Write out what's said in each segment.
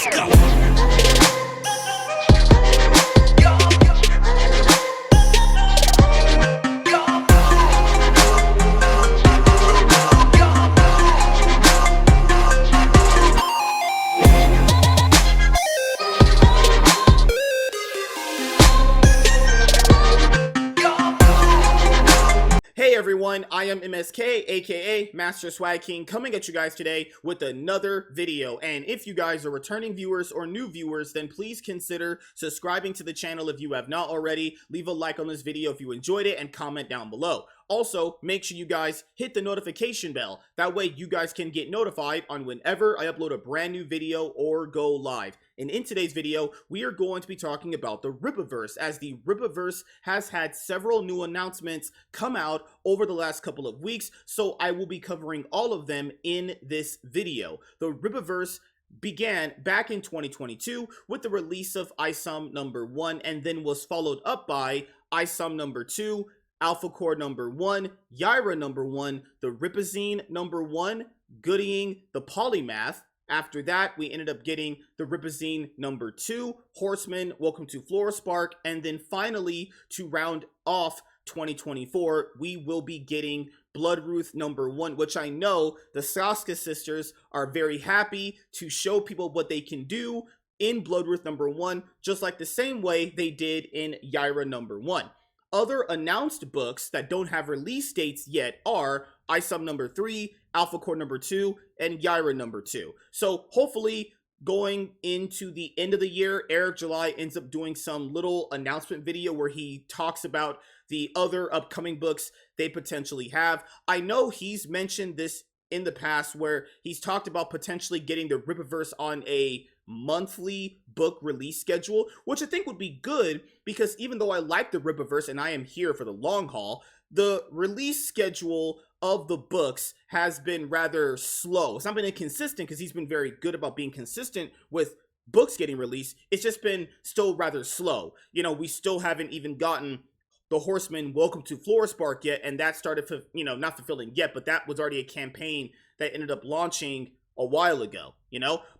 Let's go. Hey everyone, I am MSK, aka Master Swag King, coming at you guys today with another video. And if you guys are returning viewers or new viewers, then please consider subscribing to the channel if you have not already. Leave a like on this video if you enjoyed it and comment down below. Also, make sure you guys hit the notification bell. That way you guys can get notified on whenever I upload a brand new video or go live. And in today's video, we are going to be talking about the Rippaverse, as the Rippaverse has had several new announcements come out over the last couple of weeks, so I will be covering all of them in this video. The Rippaverse began back in 2022 with the release of Isom number 1, and then was followed up by Isom number 2, Alpha Core number 1, Yaira number 1, the Ripazine number 1, Gooding the Polymath. After that, we ended up getting the Ripazine number 2, Horseman, Welcome to Fluorospark, and then finally, to round off 2024, we will be getting Bloodruth number 1, which I know the Sasuke sisters are very happy to show people what they can do in Bloodruth number 1, just like the same way they did in Yaira number 1. Other announced books that don't have release dates yet are Isom number 3, Alpha Core number 2, and Yaira number 2. So hopefully going into the end of the year, Eric July ends up doing some little announcement video where he talks about the other upcoming books they potentially have. I know he's mentioned this in the past where he's talked about potentially getting the Rippaverse on a monthly book release schedule, which I think would be good, because even though I like the Rippaverse and I am here for the long haul, the release schedule of the books has been rather slow. It's not been inconsistent, because he's been very good about being consistent with books getting released. It's just been still rather slow. You know, we still haven't even gotten the Horseman Welcome to Fluorospark yet, and that started for, not fulfilling yet, but that was already a campaign that ended up launching a while ago,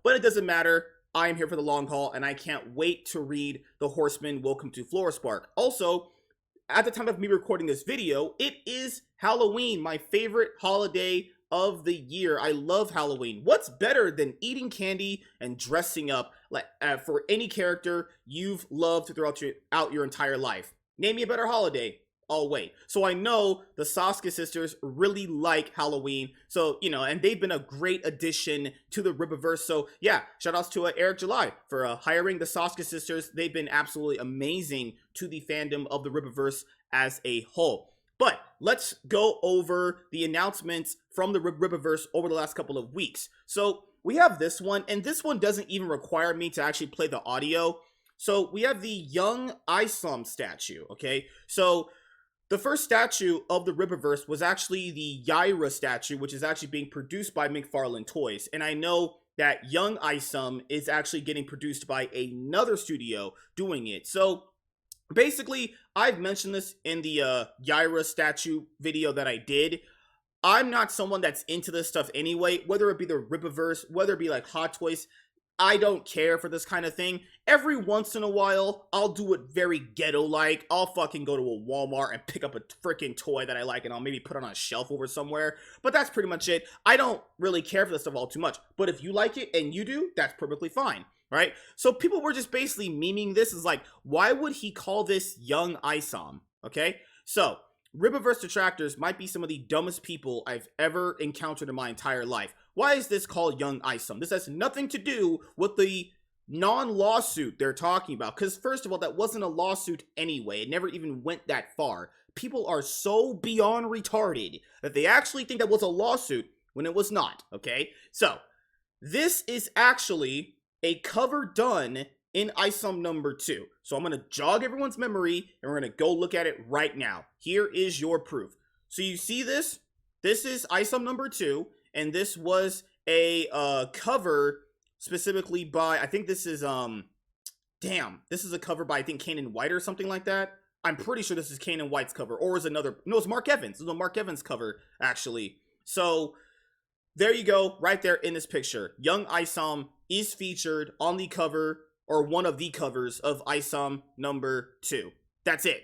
but it doesn't matter. I am here for the long haul, and I can't wait to read the Horseman Welcome to Fluorospark. Also, at the time of me recording this video, it is Halloween, my favorite holiday of the year. I love Halloween. What's better than eating candy and dressing up for any character you've loved throughout your entire life? Name me a better holiday. I'll wait. So I know the Sasuke sisters really like Halloween. So, and they've been a great addition to the Rippaverse. So yeah, shout outs to Eric July for hiring the Sasuke sisters. They've been absolutely amazing to the fandom of the Rippaverse as a whole. But let's go over the announcements from the Rippaverse over the last couple of weeks. So we have this one, and this one doesn't even require me to actually play the audio. So we have the young Isom statue, okay? So the first statue of the Rippaverse was actually the Yaira statue, which is actually being produced by McFarlane Toys. And I know that young Isom is actually getting produced by another studio doing it. So basically, I've mentioned this in the Yaira statue video that I did. I'm not someone that's into this stuff anyway, whether it be the Rippaverse, whether it be like Hot Toys. I don't care for this kind of thing. Every once in a while, I'll do it very ghetto-like. I'll fucking go to a Walmart and pick up a freaking toy that I like, and I'll maybe put it on a shelf over somewhere. But that's pretty much it. I don't really care for this stuff all too much. But if you like it and you do, that's perfectly fine, right? So people were just basically memeing this as like, why would he call this young Isom? Okay? So Rippaverse detractors might be some of the dumbest people I've ever encountered in my entire life. Why is this called young Isom? This has nothing to do with the non-lawsuit they're talking about, because first of all, that wasn't a lawsuit anyway. It never even went that far. People are so beyond retarded that they actually think that was a lawsuit when it was not, okay? So, this is actually a cover done in Isom number 2. So I'm going to jog everyone's memory, and we're going to go look at it right now. Here is your proof. So you see this? This is Isom number 2, and this was a cover specifically by, I think this is, this is a cover by, I think, Kanan White or something like that. I'm pretty sure this is Kanan White's cover, or is another, no, it's Mark Evans. This is a Mark Evans cover, actually. So There you go, right there in this picture. Young Isom is featured on the cover, or one of the covers of Isom number 2. That's it.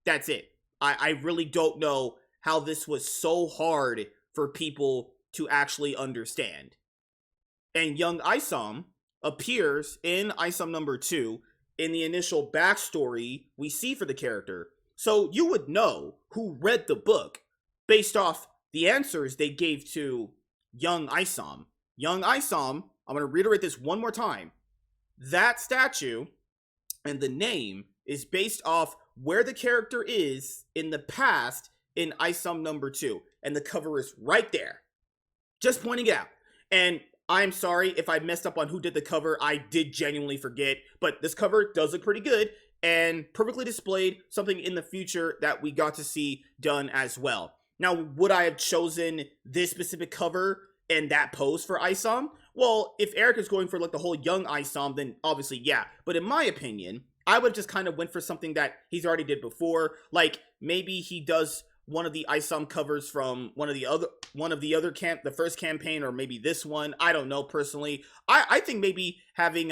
That's it. I really don't know how this was so hard for people to actually understand. And young Isom appears in Isom number 2 in the initial backstory we see for the character. So you would know who read the book based off the answers they gave to young Isom. Young Isom, I'm going to reiterate this one more time. That statue and the name is based off where the character is in the past in Isom number 2. And the cover is right there. Just pointing out. And I'm sorry if I messed up on who did the cover. I did genuinely forget. But this cover does look pretty good and perfectly displayed something in the future that we got to see done as well. Now, would I have chosen this specific cover and that pose for Isom? Well, if Eric is going for like the whole young Isom, then obviously, yeah. But in my opinion, I would just kind of went for something that he's already did before. Like maybe he does one of the Isom covers from the first campaign, or maybe this one. I don't know personally. I think maybe having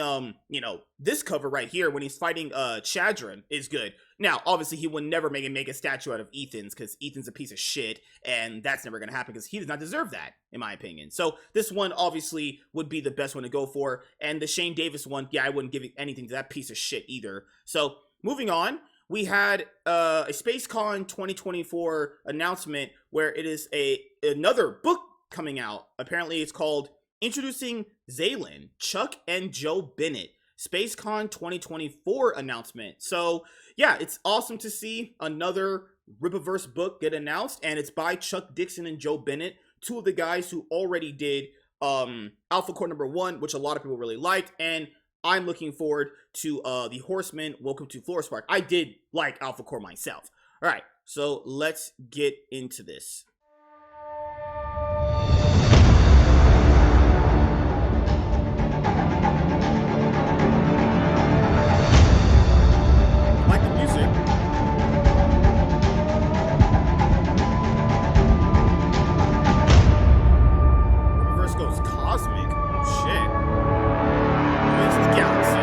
this cover right here when he's fighting Chadron is good. Now, obviously he would never make a statue out of Ethan's, because Ethan's a piece of shit, and that's never gonna happen because he does not deserve that, in my opinion. So this one obviously would be the best one to go for. And the Shane Davis one, yeah, I wouldn't give anything to that piece of shit either. So moving on. We had a SpaceCon 2024 announcement where it is another book coming out. Apparently it's called Introducing Zalen, Chuck and Joe Bennett. SpaceCon 2024 announcement. So yeah, it's awesome to see another Rippaverse book get announced, and it's by Chuck Dixon and Joe Bennett, two of the guys who already did Alpha Core number 1, which a lot of people really liked, and I'm looking forward to The Horseman, Welcome to Fluorespark. I did like Alpha Core myself. All right, so let's get into this. I like the music. Rippaverse goes cosmic. Oh, shit. The galaxy.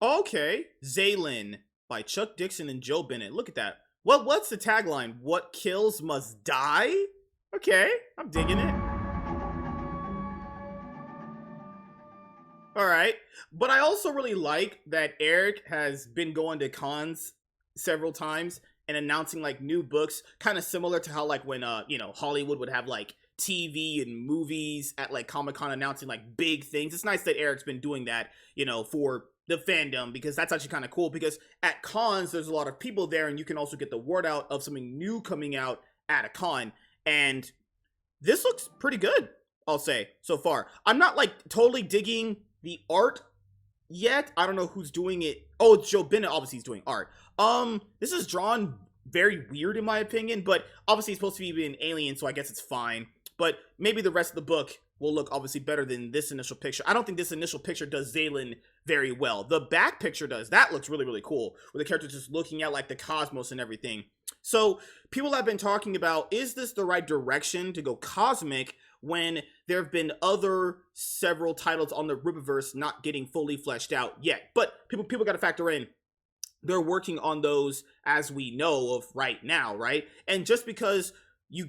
Okay, Zalen by Chuck Dixon and Joe Bennett. Look at that. What's the tagline? What kills must die? Okay, I'm digging it. All right, but I also really like that Eric has been going to cons several times and announcing like new books, kind of similar to how like when Hollywood would have like TV and movies at like Comic-Con announcing like big things. It's nice that Eric's been doing that, for the fandom, because that's actually kind of cool, because at cons there's a lot of people there and you can also get the word out of something new coming out at a con. And this looks pretty good, I'll say, so far. I'm not like totally digging the art yet. I don't know who's doing it. Oh, it's Joe Bennett. Obviously he's doing art. This is drawn very weird in my opinion, but obviously he's supposed to be an alien, so I guess it's fine. But maybe the rest of the book will look obviously better than this initial picture. I don't think this initial picture does Zalen very well. The back picture does. That looks really, really cool, where the character's just looking at like the cosmos and everything. So people have been talking about, is this the right direction to go cosmic when there have been several titles on the Rippaverse not getting fully fleshed out yet? But people got to factor in, they're working on those as we know of right now, right? And just because you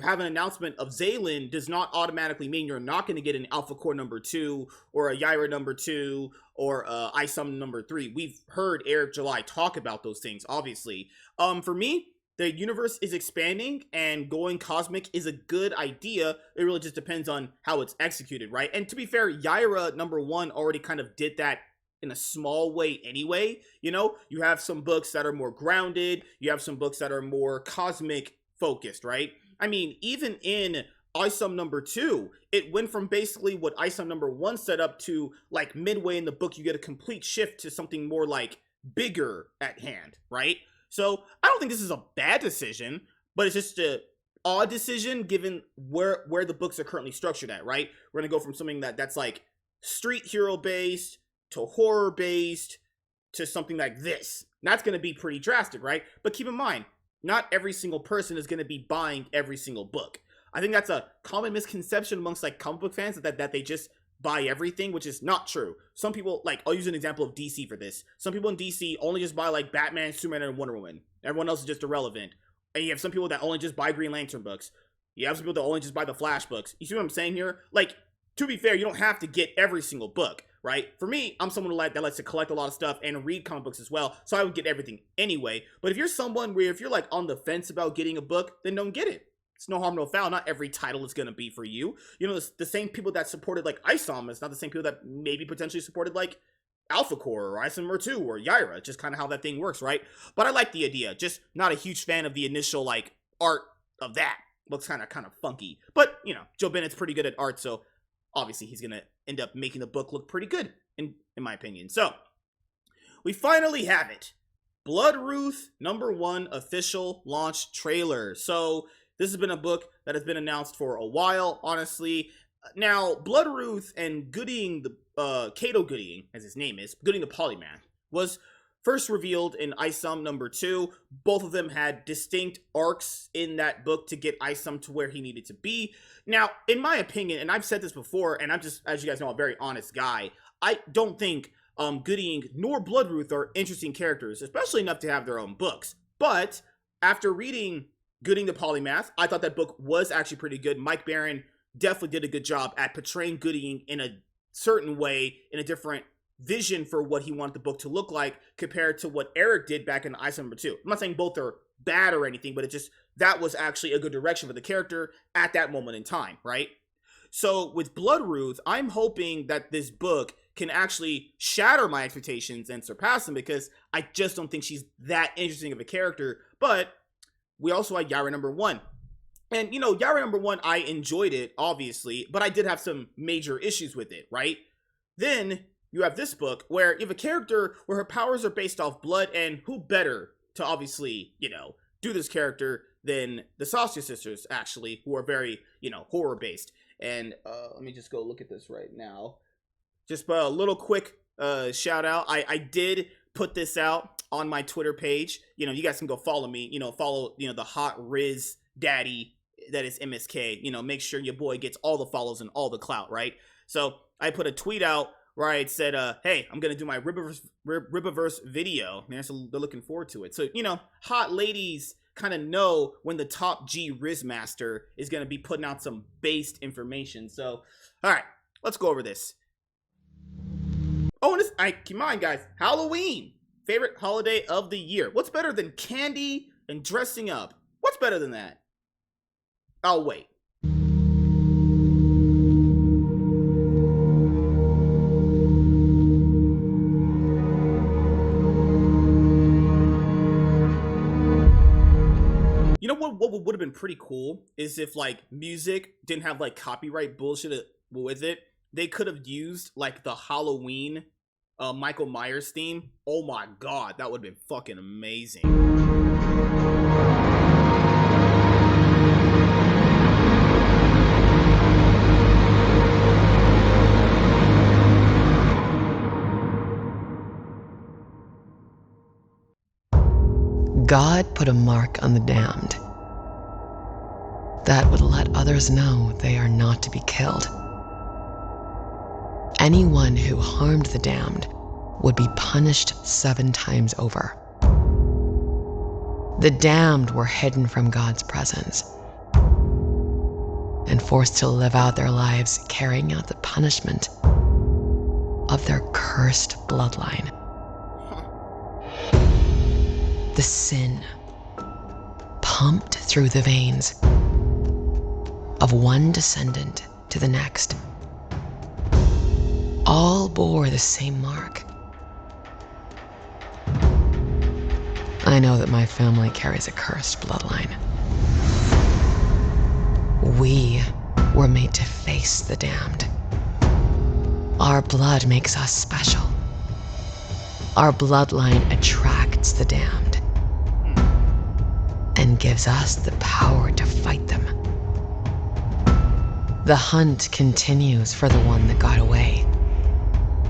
have an announcement of Zalen does not automatically mean you're not going to get an Alpha Core number 2 or a Yaira number 2 or Isom number 3. We've heard Eric July talk about those things, obviously. For me, the universe is expanding and going cosmic is a good idea. It really just depends on how it's executed, right? And to be fair, Yaira number 1 already kind of did that in a small way anyway. You have some books that are more grounded. You have some books that are more cosmic focused, right? I mean, even in Isom number 2, it went from basically what Isom number 1 set up to like midway in the book, you get a complete shift to something more like bigger at hand, right? So I don't think this is a bad decision, but it's just odd decision given where the books are currently structured at, right? We're gonna go from something that's like street hero based to horror based to something like this. That's gonna be pretty drastic, right? But keep in mind, not every single person is gonna be buying every single book. I think that's a common misconception amongst like comic book fans that they just buy everything, which is not true. Some people, like, I'll use an example of DC for this. Some people in DC only just buy like Batman, Superman, and Wonder Woman. Everyone else is just irrelevant. And you have some people that only just buy Green Lantern books. You have some people that only just buy the Flash books. You see what I'm saying here? Like, to be fair, you don't have to get every single book, right? For me, I'm someone that likes to collect a lot of stuff and read comic books as well, so I would get everything anyway. But if you're someone where if you're like on the fence about getting a book, then don't get it. It's no harm, no foul. Not every title is going to be for you. You know, the same people that supported like Isom is not the same people that maybe potentially supported like Alpha Core or Isom or 2 or Yaira. Just kind of how that thing works, right? But I like the idea. Just not a huge fan of the initial like art of that. Looks kind of funky. But, you know, Joe Bennett's pretty good at art, so obviously he's going to end up making the book look pretty good, in my opinion. So, we finally have it. Bloodruth #1 official launch trailer. So, this has been a book that has been announced for a while, honestly. Now, Bloodruth and Gooding Cato Gooding, as his name is, Gooding the Polymath, was first revealed in Isom #2. Both of them had distinct arcs in that book to get Isom to where he needed to be. Now, in my opinion, and I've said this before, and I'm just, as you guys know, a very honest guy, I don't think Gooding nor Bloodruth are interesting characters, especially enough to have their own books. But after reading Gooding the Polymath, I thought that book was actually pretty good. Mike Baron definitely did a good job at portraying Gooding in a certain way, in a different vision for what he wanted the book to look like compared to what Eric did back in Isom #2. I'm not saying both are bad or anything, but it just, that was actually a good direction for the character at that moment in time, right? So with Bloodruth, I'm hoping that this book can actually shatter my expectations and surpass them, because I just don't think she's that interesting of a character. But we also had Yaira #1. And, you know, Yaira #1, I enjoyed it, obviously, but I did have some major issues with it, right? Then you have this book where you have a character where her powers are based off blood, and who better to obviously, you know, do this character than the Saucier sisters, actually, who are very, you know, horror-based. And let me just go look at this right now. Just a little quick shout out. I did put this out on my Twitter page. You know, you guys can go follow me, you know, follow, you know, the hot Riz daddy that is MSK. You know, make sure your boy gets all the follows and all the clout, right? So I put a tweet out where I said, hey, I'm going to do my Rippaverse video. Man, so they're looking forward to it. So, you know, hot ladies kind of know when the top G Riz Master is going to be putting out some based information. So, all right, let's go over this. Oh, and this, keep in mind, guys, Halloween, favorite holiday of the year. What's better than candy and dressing up? What's better than that? I'll wait. You know what would have been pretty cool is if like music didn't have like copyright bullshit with it. They could have used like the Halloween Michael Myers theme. Oh my god, that would have been fucking amazing. God put a mark on the damned that would let others know they are not to be killed. Anyone who harmed the damned would be punished 7 times over. The damned were hidden from God's presence and forced to live out their lives carrying out the punishment of their cursed bloodline. The sin pumped through the veins of one descendant to the next. All bore the same mark. I know that my family carries a cursed bloodline. We were made to face the damned. Our blood makes us special. Our bloodline attracts the damned and gives us the power to fight them. The hunt continues for the one that got away,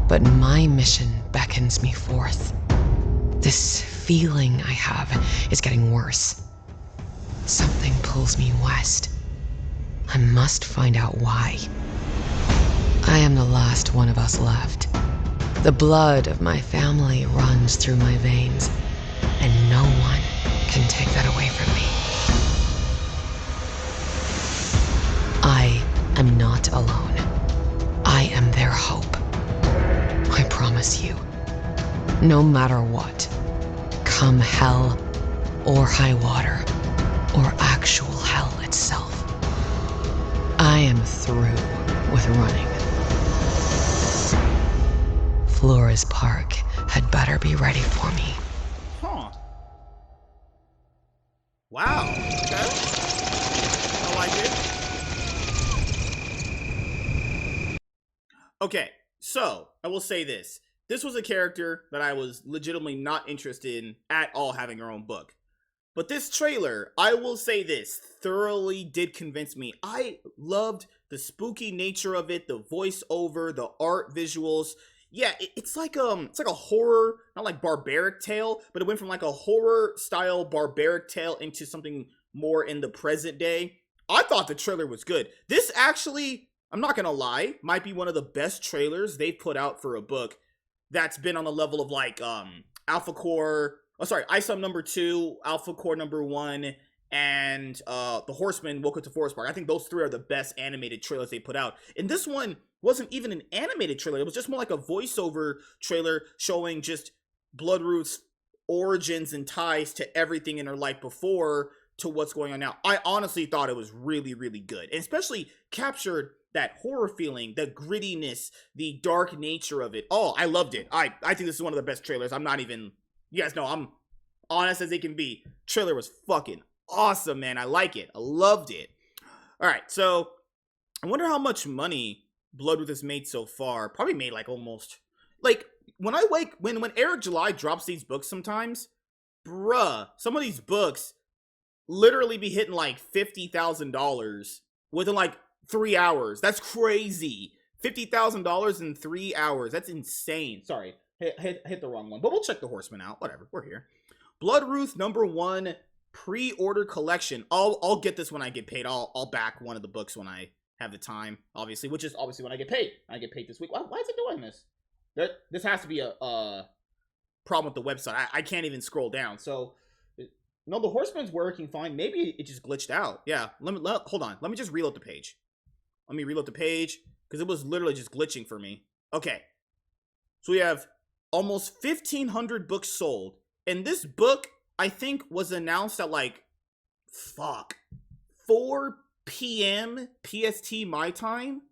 but my mission beckons me forth. This feeling I have is getting worse. Something pulls me west. I must find out why. I am the last one of us left. The blood of my family runs through my veins, and no one can take that away from me. I am not alone. I am their hope. I promise you, no matter what, come hell or high water, or actual hell itself, I am through with running. Flores Park had better be ready for me. Huh. Wow. Okay. I like it. Okay, so I will say this. This was a character that I was legitimately not interested in at all having her own book. But this trailer, I will say this, thoroughly did convince me. I loved the spooky nature of it, the voiceover, the art visuals. Yeah, it's like a horror, not like barbaric tale, but it went from like a horror style barbaric tale into something more in the present day. I thought the trailer was good. This actually, I'm not gonna lie, might be one of the best trailers they've put out for a book that's been on the level of like Alpha Core, Isom #2, Alpha Core #1, and The Horseman, Welcome to Forest Park. I think those three are the best animated trailers they put out. And this one wasn't even an animated trailer. It was just more like a voiceover trailer showing just Bloodruth's origins and ties to everything in her life before to what's going on now. I honestly thought it was really, really good. And especially captured that horror feeling, the grittiness, the dark nature of it. Oh, I loved it. I think this is one of the best trailers. I'm not even... You guys know I'm honest as they can be. Trailer was fucking awesome, man. I like it. I loved it. All right, so I wonder how much money Bloodruth has made so far. Probably made like almost like when Eric July drops these books sometimes, bruh, some of these books literally be hitting like $50,000 within like 3 hours. That's crazy. $50,000 in 3 hours. That's insane. Sorry. Hit the wrong one, but we'll check the Horseman out. Whatever, we're here. Bloodruth #1 pre-order collection. I'll get this when I get paid. I'll back one of the books when I have the time, obviously, which is obviously when I get paid. I get paid this week. Why is it doing this? This has to be a problem with the website. I can't even scroll down. So no, the Horseman's working fine. Maybe it just glitched out. Yeah. Hold on. Let me just reload the page. Let me reload the page because it was literally just glitching for me. Okay. So we have almost 1,500 books sold. And this book, I think, was announced at like, 4 p.m. PST my time.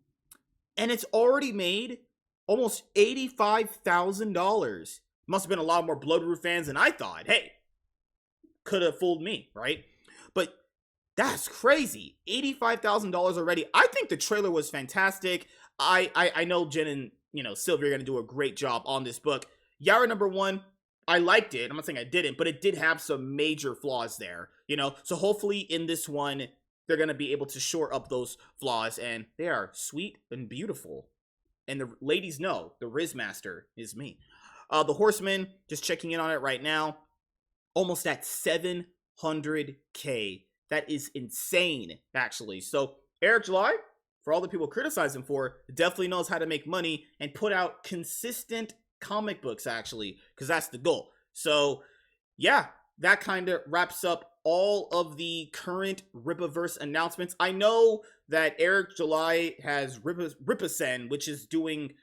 And it's already made almost $85,000. Must have been a lot more Bloodruth fans than I thought. Hey, could have fooled me, right? But that's crazy. $85,000 already. I think the trailer was fantastic. I know Jen and Sylvia are going to do a great job on this book. Yara #1, I liked it. I'm not saying I didn't, but it did have some major flaws there, So hopefully in this one, they're going to be able to shore up those flaws, and they are sweet and beautiful. And the ladies know the Riz Master is me. The Horseman, just checking in on it right now, almost at 700K. That is insane, actually. So Eric July, for all the people criticize him for, definitely knows how to make money and put out consistent comic books, actually, because that's the goal. So yeah, that kind of wraps up all of the current Rippaverse announcements. I know that Eric July has Rippasen, which is doing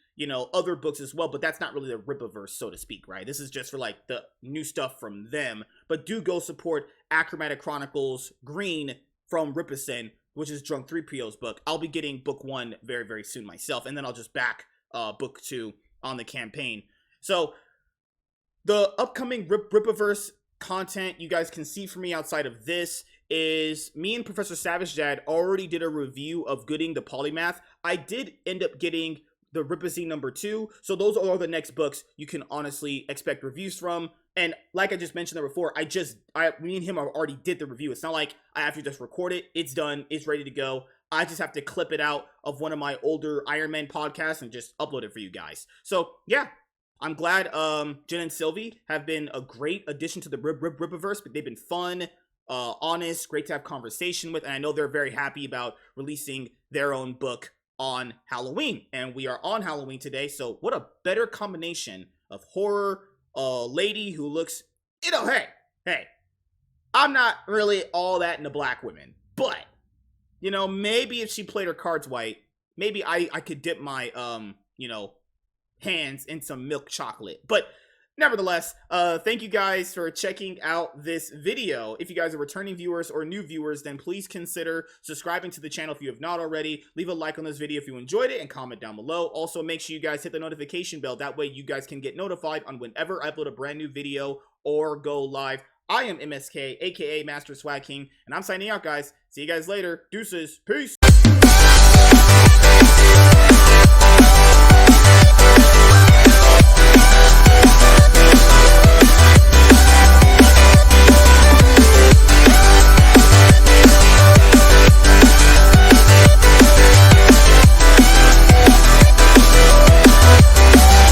other books as well, but that's not really the Rippaverse, so to speak, right? This is just for like the new stuff from them. But do go support Achromatic Chronicles Green from Rippasen, which is Drunk 3PO's book. I'll be getting book 1 very, very soon myself, and then I'll just back book 2 on the campaign. So the upcoming Rippaverse content you guys can see from me outside of this is me and Professor Savage Dad already did a review of Gooding the Polymath. I did end up getting the Rippaverse #2. So those are all the next books you can honestly expect reviews from. And like I just mentioned there before, me and him already did the review. It's not like I have to just record it. It's done. It's ready to go. I just have to clip it out of one of my older Iron Man podcasts and just upload it for you guys. So yeah, I'm glad Jen and Sylvie have been a great addition to the Rippaverse. But they've been fun, honest, great to have conversation with, and I know they're very happy about releasing their own book on Halloween. And we are on Halloween today, so what a better combination of horror, lady who looks, hey, I'm not really all that into black women, but maybe if she played her cards white, maybe I could dip my hands in some milk chocolate. But nevertheless, thank you guys for checking out this video. If you guys are returning viewers or new viewers, then please consider subscribing to the channel if you have not already. Leave a like on this video if you enjoyed it and comment down below. Also, make sure you guys hit the notification bell. That way you guys can get notified on whenever I upload a brand new video or go live. I am MSK, aka Master Swag King, and I'm signing out, guys. See you guys later. Deuces. Peace.